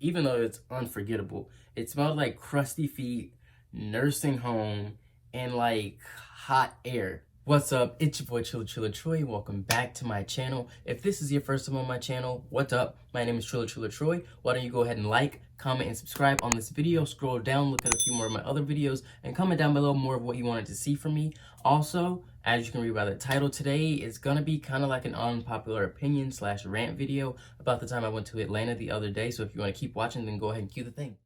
even though it's unforgettable. It smelled like crusty feet, nursing home, and like hot air. What's up? It's your boy TrillaaTroy. Welcome back to my channel. If this is your first time on my channel, what's up? My name is TrillaaTroy. Why don't you go ahead and like, comment, and subscribe on this video. Scroll down, look at a few more of my other videos, and comment down below more of what you wanted to see from me. Also, as you can read by the title, today is gonna be kind of like an unpopular opinion / rant video about the time I went to Atlanta the other day. So if you want to keep watching, then go ahead and cue the thing.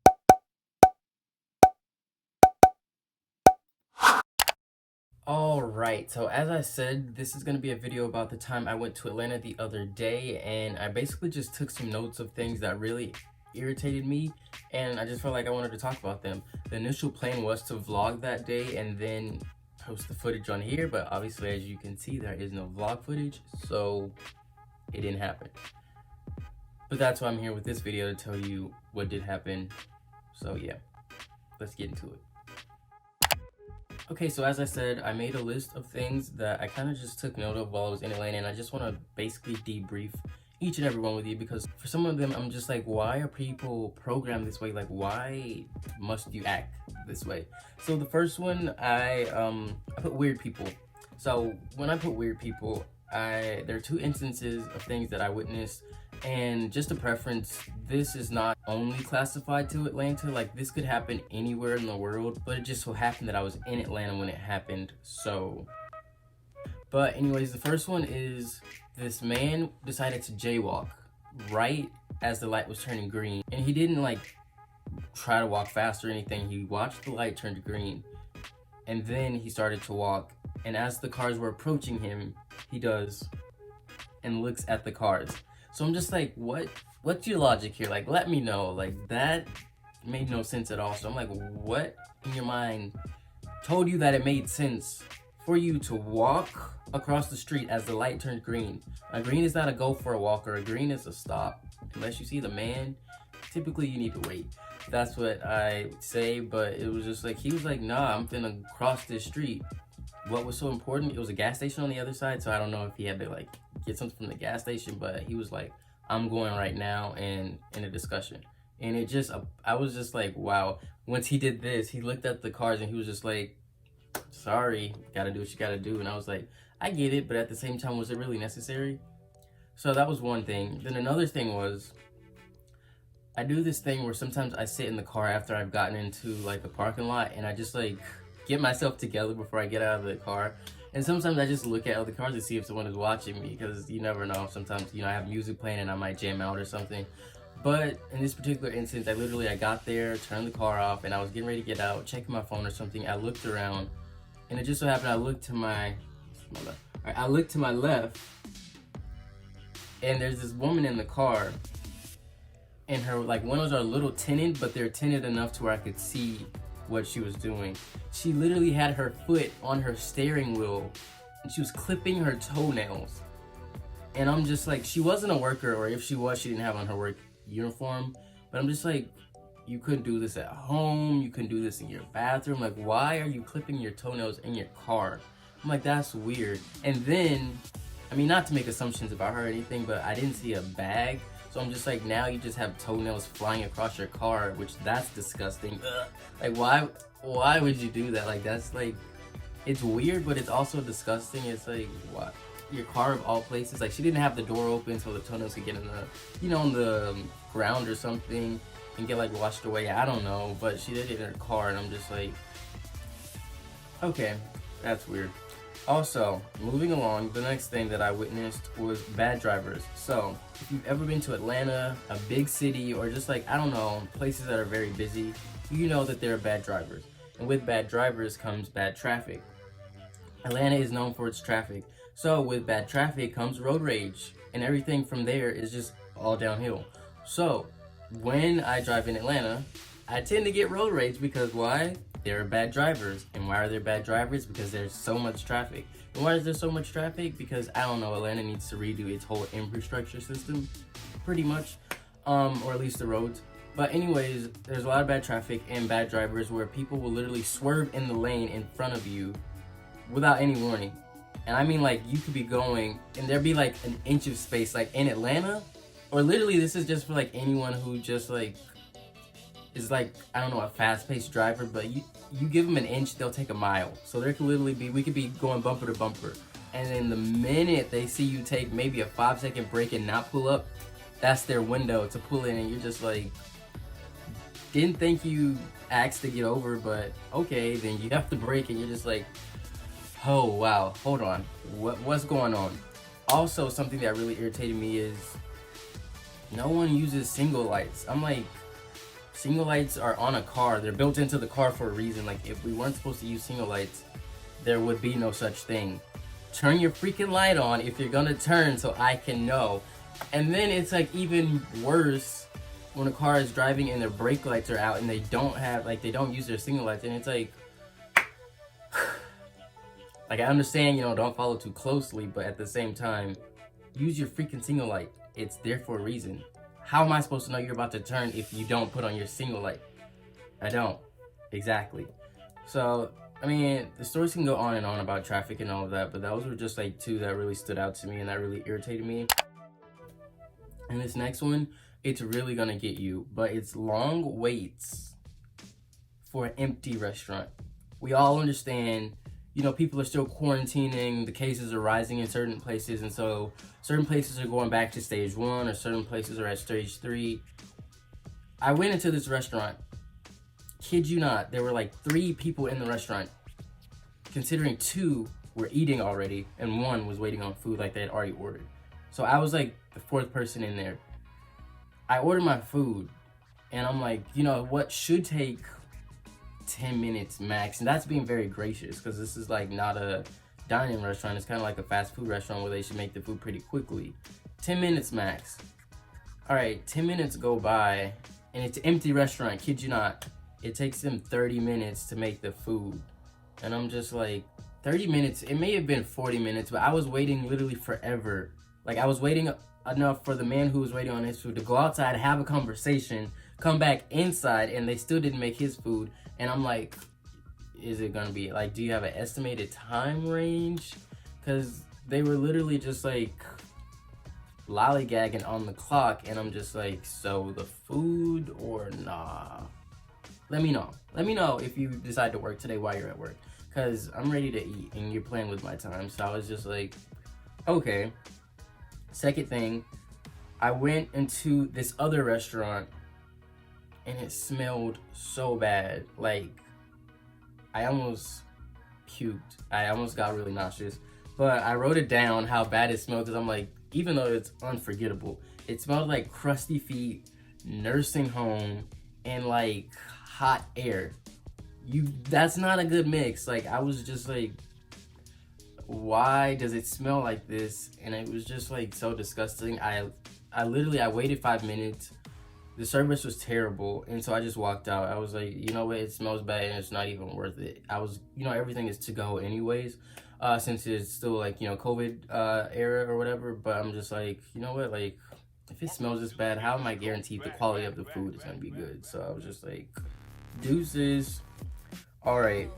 Alright, so as I said, this is going to be a video about the time I went to Atlanta the other day, and I basically just took some notes of things that really irritated me, and I just felt like I wanted to talk about them. The initial plan was to vlog that day and then post the footage on here, but obviously as you can see there is no vlog footage, so it didn't happen. But that's why I'm here with this video, to tell you what did happen. So yeah, let's get into it. Okay, so as I said, I made a list of things that I kind of just took note of while I was in Atlanta, and I just want to basically debrief each and every one with you, because for some of them, I'm just like, why are people programmed this way? Like, why must you act this way? So the first one, I put weird people. So when I put weird people, there are two instances of things that I witnessed, and just a preference, this is not only classified to Atlanta. Like, this could happen anywhere in the world, but it just so happened that I was in Atlanta when it happened. So, but anyways, the first one is this man decided to jaywalk right as the light was turning green, and he didn't like try to walk fast or anything. He watched the light turn to green, and then he started to walk, and as the cars were approaching him, he does and looks at the cars. So I'm just like, what's your logic here? Like, let me know. Like, that made no sense at all. So I'm like, what in your mind told you that it made sense for you to walk across the street as the light turned green? A green is not a go for a walker. A green is a stop. Unless you see the man, typically you need to wait. That's what I would say. But it was just like, he was like, nah, I'm finna cross this street. What was so important? It was a gas station on the other side, so I don't know if he had to like get something from the gas station, but he was like, I'm going right now, and in a discussion. And it just, I was just like, wow. Once he did this, he looked at the cars and he was just like, sorry, gotta do what you gotta do. And I was like, I get it, but at the same time, was it really necessary? So that was one thing. Then another thing was, I do this thing where sometimes I sit in the car after I've gotten into like a parking lot, and I just like get myself together before I get out of the car. And sometimes I just look at other cars to see if someone is watching me, because you never know. Sometimes, you know, I have music playing and I might jam out or something. But in this particular instance, I got there, turned the car off, and I was getting ready to get out, checking my phone or something. I looked around, and it just so happened I looked to my left, and there's this woman in the car, and her like windows are a little tinted, but they're tinted enough to where I could see what she was doing. She literally had her foot on her steering wheel and she was clipping her toenails. And I'm just like, she wasn't a worker, or if she was, she didn't have on her work uniform. But I'm just like, you couldn't do this at home, you couldn't do this in your bathroom. Like, why are you clipping your toenails in your car? I'm like, that's weird. And then, I mean, not to make assumptions about her or anything, but I didn't see a bag. So I'm just like, now you just have toenails flying across your car, which that's disgusting. Ugh. Like, why would you do that? Like, that's like, it's weird, but it's also disgusting. It's like, what? Your car of all places. Like, she didn't have the door open so the toenails could get in the, you know, on the ground or something and get like washed away. I don't know, but she did it in her car, and I'm just like, okay, that's weird. Also, moving along, the next thing that I witnessed was bad drivers. So, if you've ever been to Atlanta, a big city, or just like, I don't know, places that are very busy, you know that there are bad drivers. And with bad drivers comes bad traffic. Atlanta is known for its traffic. So, with bad traffic comes road rage. And everything from there is just all downhill. So, when I drive in Atlanta, I tend to get road rage because why? There are bad drivers. And why are there bad drivers? Because there's so much traffic. And why is there so much traffic? Because, I don't know, Atlanta needs to redo its whole infrastructure system, pretty much, or at least the roads. But anyways, there's a lot of bad traffic and bad drivers where people will literally swerve in the lane in front of you without any warning. And I mean, like, you could be going and there'd be like an inch of space. Like in Atlanta, Or literally, this is just for like anyone who just like is like, I don't know, a fast-paced driver, but you give them an inch, they'll take a mile. So there could literally be, we could be going bumper to bumper, and then the minute they see you take maybe a 5-second break and not pull up, that's their window to pull in, and you're just like, didn't think you asked to get over, but okay, then you have to brake, and you're just like, oh wow, hold on, what's going on? Also, something that really irritated me is no one uses single lights. I'm like, single lights are on a car, they're built into the car for a reason. Like, if we weren't supposed to use single lights, there would be no such thing. Turn your freaking light on if you're gonna turn so I can know. And then it's like even worse when a car is driving and their brake lights are out and they don't have, like, they don't use their signal lights, and it's like, like, I understand, you know, don't follow too closely, but at the same time, use your freaking signal light. It's there for a reason. How am I supposed to know you're about to turn if you don't put on your signal light? I don't. Exactly. So, I mean, the stories can go on and on about traffic and all of that, but those were just like two that really stood out to me and that really irritated me. And this next one, it's really gonna get you, but it's long waits for an empty restaurant. We all understand, you know, people are still quarantining, the cases are rising in certain places, and so certain places are going back to stage 1 or certain places are at stage 3. I went into this restaurant, kid you not, there were like 3 people in the restaurant, considering 2 were eating already and 1 was waiting on food like they had already ordered. So I was like the 4th person in there. I ordered my food and I'm like, you know, what should take 10 minutes max, and that's being very gracious because this is like not a dining restaurant, it's kind of like a fast food restaurant where they should make the food pretty quickly. 10 minutes max. All right, 10 minutes go by and it's an empty restaurant, kid you not. It takes them 30 minutes to make the food, and I'm just like, 30 minutes, it may have been 40 minutes, but I was waiting literally forever. Like, I was waiting enough for the man who was waiting on his food to go outside, have a conversation, come back inside, and they still didn't make his food. And I'm like, is it gonna be, like, do you have an estimated time range? Because they were literally just like lollygagging on the clock, and I'm just like, so the food or nah? Let me know. Let me know if you decide to work today while you're at work, because I'm ready to eat and you're playing with my time. So I was just like, okay. Second thing, I went into this other restaurant and it smelled so bad. Like, I almost puked. I almost got really nauseous. But I wrote it down how bad it smelled because I'm like, even though it's unforgettable, it smelled like crusty feet, nursing home, and like hot air. That's not a good mix. Like, I was just like, why does it smell like this? And it was just like so disgusting. I waited 5 minutes. The service was terrible, and so I just walked out. I was like, you know what, it smells bad and it's not even worth it. I was, you know, everything is to go anyways, since it's still like, you know, COVID era or whatever. But I'm just like, you know what, like, if it smells this bad, how am I guaranteed the quality of the food is gonna be good? So I was just like, deuces. All right,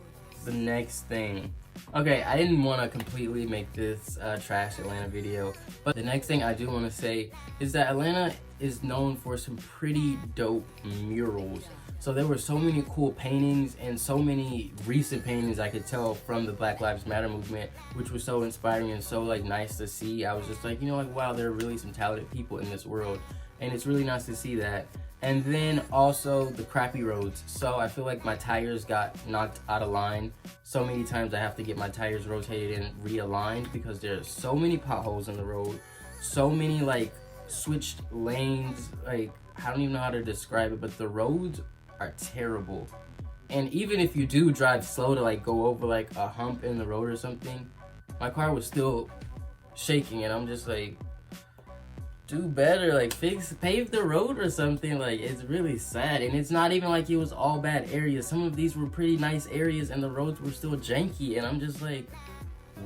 the next thing. Okay, I didn't want to completely make this trash Atlanta video, but the next thing I do want to say is that Atlanta is known for some pretty dope murals. So there were so many cool paintings and so many recent paintings I could tell from the Black Lives Matter movement, which was so inspiring and so like nice to see. I was just like, you know, like, wow, there are really some talented people in this world, and it's really nice to see that. And then also the crappy roads. So I feel like my tires got knocked out of line so many times. I have to get my tires rotated and realigned because there's so many potholes in the road, so many like switched lanes. Like, I don't even know how to describe it, but the roads are terrible. And even if you do drive slow to like go over like a hump in the road or something, my car was still shaking, and I'm just like, do better, like pave the road or something. Like, it's really sad. And it's not even like it was all bad areas. Some of these were pretty nice areas and the roads were still janky, and I'm just like,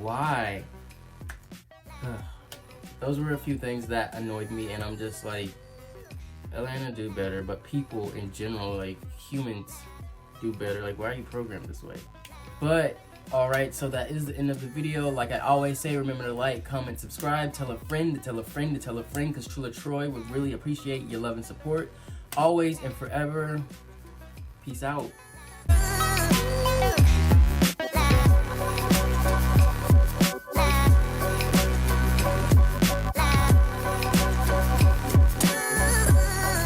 why? Those were a few things that annoyed me, and I'm just like, Atlanta, do better. But people in general, like humans, do better. Like, why are you programmed this way? But Alright, so that is the end of the video. Like I always say, remember to like, comment, subscribe, tell a friend to tell a friend to tell a friend, because TrillaaTroy would really appreciate your love and support. Always and forever. Peace out.